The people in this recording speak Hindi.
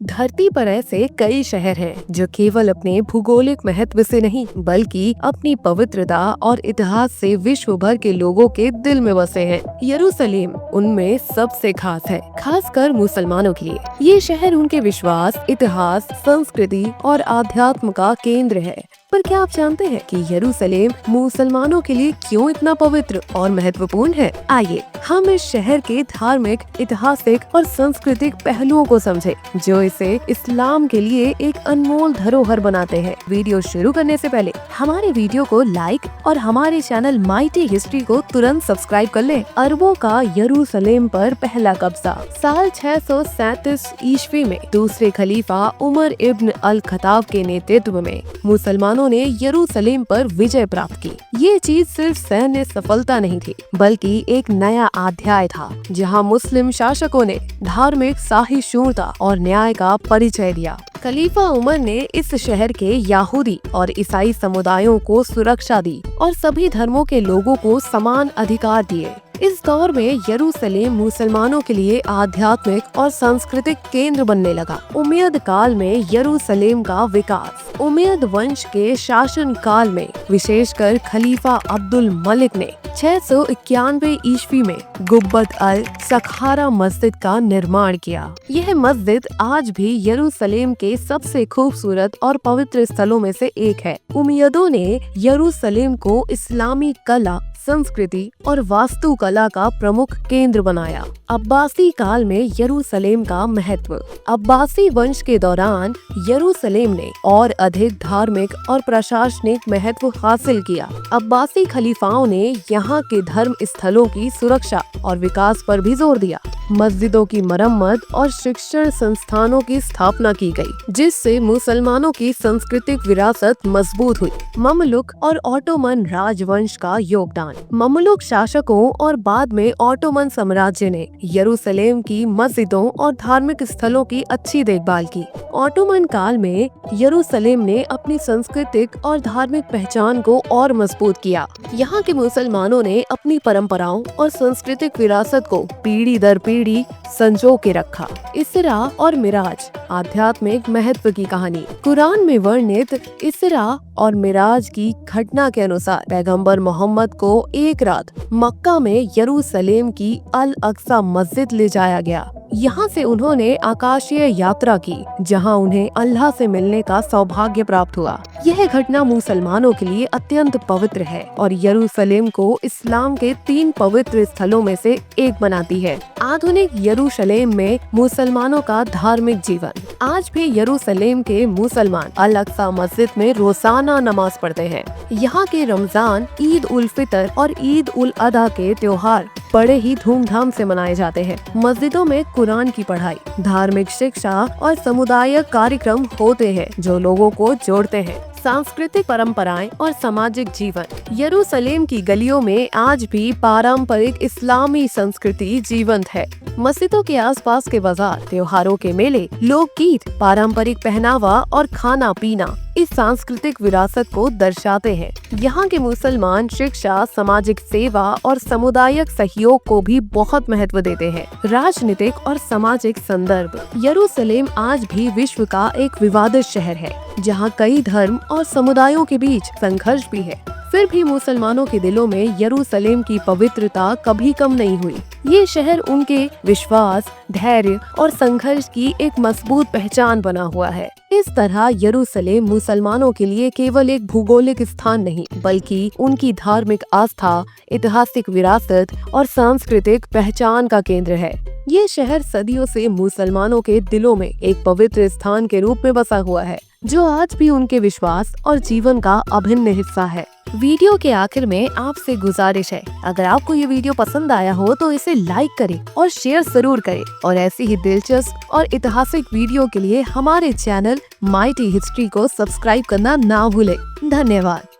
धरती पर ऐसे कई शहर हैं जो केवल अपने भूगोलिक महत्व से नहीं बल्कि अपनी पवित्रता और इतिहास से विश्व भर के लोगों के दिल में बसे हैं। यरूशलेम उनमें सबसे खास है, खासकर मुसलमानों के लिए। ये शहर उनके विश्वास, इतिहास, संस्कृति और आध्यात्म का केंद्र है। पर क्या आप जानते हैं कि यरूशलेम मुसलमानों के लिए क्यों इतना पवित्र और महत्वपूर्ण है? आइए हम इस शहर के धार्मिक, ऐतिहासिक और सांस्कृतिक पहलुओं को समझें, जो इसे इस्लाम के लिए एक अनमोल धरोहर बनाते हैं। वीडियो शुरू करने से पहले हमारे वीडियो को लाइक और हमारे चैनल माइटी हिस्ट्री को तुरंत सब्सक्राइब कर लें। अरबों का यरूशलेम पर पहला कब्जा साल 637 ईस्वी में दूसरे खलीफा उमर इब्न अल खत्ताब के नेतृत्व में मुसलमानों ने यरूशलेम पर विजय प्राप्त की। ये चीज सिर्फ सैन्य सफलता नहीं थी, बल्कि एक नया अध्याय था, जहां मुस्लिम शासकों ने धार्मिक सहिष्णुता और न्याय का परिचय दिया। खलीफा उमर ने इस शहर के यहूदी और ईसाई समुदायों को सुरक्षा दी और सभी धर्मों के लोगों को समान अधिकार दिए। इस दौर में यरूशलेम मुसलमानों के लिए आध्यात्मिक और सांस्कृतिक केंद्र बनने लगा। उमय्यद काल में यरूशलेम का विकास उमय्यद वंश के शासन काल में विशेषकर खलीफा अब्दुल मलिक ने 691 ईस्वी में गुब्बत अल सखारा मस्जिद का निर्माण किया। यह मस्जिद आज भी यरूशलेम के सबसे खूबसूरत और पवित्र स्थलों में से एक है। उमय्यदों ने यरूशलेम को इस्लामी कला, संस्कृति और वास्तुकला का प्रमुख केंद्र बनाया। अब्बासी काल में यरूशलेम का महत्व अब्बासी वंश के दौरान यरूशलेम ने और अधिक धार्मिक और प्रशासनिक महत्व हासिल किया। अब्बासी खलीफाओं ने यहाँ के धर्म स्थलों की सुरक्षा और विकास पर भी जोर दिया। मस्जिदों की मरम्मत और शिक्षण संस्थानों की स्थापना की गई, जिससे मुसलमानों की सांस्कृतिक विरासत मजबूत हुई। ममलुक और ऑटोमन राजवंश का योगदान ममलुक शासकों और बाद में ऑटोमन साम्राज्य ने यरूशलेम की मस्जिदों और धार्मिक स्थलों की अच्छी देखभाल की। ऑटोमन काल में यरूशलेम ने अपनी सांस्कृतिक और धार्मिक पहचान को और मजबूत किया। यहाँ के मुसलमानों ने अपनी परंपराओं और सांस्कृतिक विरासत को पीढ़ी दर पीढ़ी संजो के रखा। इसरा और मिराज आध्यात्मिक महत्व की कहानी कुरान में वर्णित इसरा और मिराज की घटना के अनुसार पैगंबर मोहम्मद को एक रात मक्का में यरूशलेम की अल अक्सा मस्जिद ले जाया गया। यहाँ से उन्होंने आकाशीय यात्रा की, जहाँ उन्हें अल्लाह से मिलने का सौभाग्य प्राप्त हुआ। यह घटना मुसलमानों के लिए अत्यंत पवित्र है और यरूशलेम को इस्लाम के 3 पवित्र स्थलों में से एक बनाती है। आधुनिक यरूशलेम में मुसलमानों का धार्मिक जीवन आज भी यरूशलेम के मुसलमान अल अक्सा मस्जिद में रोजाना नमाज पढ़ते हैं। यहाँ के रमजान, ईद उल फितर और ईद उल अधा के त्योहार बड़े ही धूमधाम से मनाए जाते हैं। मस्जिदों में कुरान की पढ़ाई, धार्मिक शिक्षा और समुदायिक कार्यक्रम होते हैं, जो लोगों को जोड़ते हैं। सांस्कृतिक परंपराएं और सामाजिक जीवन यरूशलेम की गलियों में आज भी पारंपरिक इस्लामी संस्कृति जीवंत है। मस्जिदों के आसपास के बाजार, त्योहारों के मेले, लोकगीत, पारंपरिक पहनावा और खाना पीना इस सांस्कृतिक विरासत को दर्शाते हैं। यहाँ के मुसलमान शिक्षा, सामाजिक सेवा और सामुदायिक सहयोग को भी बहुत महत्व देते हैं। राजनीतिक और सामाजिक संदर्भ यरूशलेम आज भी विश्व का एक विवादित शहर है, जहाँ कई धर्म और समुदायों के बीच संघर्ष भी है। फिर भी मुसलमानों के दिलों में यरूशलेम की पवित्रता कभी कम नहीं हुई। ये शहर उनके विश्वास, धैर्य और संघर्ष की एक मजबूत पहचान बना हुआ है। इस तरह यरूशलेम मुसलमानों के लिए केवल एक भूगोलिक स्थान नहीं, बल्कि उनकी धार्मिक आस्था, ऐतिहासिक विरासत और सांस्कृतिक पहचान का केंद्र है। ये शहर सदियों से मुसलमानों के दिलों में एक पवित्र स्थान के रूप में बसा हुआ है, जो आज भी उनके विश्वास और जीवन का अभिन्न हिस्सा है। वीडियो के आखिर में आपसे गुजारिश है, अगर आपको ये वीडियो पसंद आया हो तो इसे लाइक करें और शेयर जरूर करें, और ऐसी ही दिलचस्प और ऐतिहासिक वीडियो के लिए हमारे चैनल माइटी हिस्ट्री को सब्सक्राइब करना ना भूलें। धन्यवाद।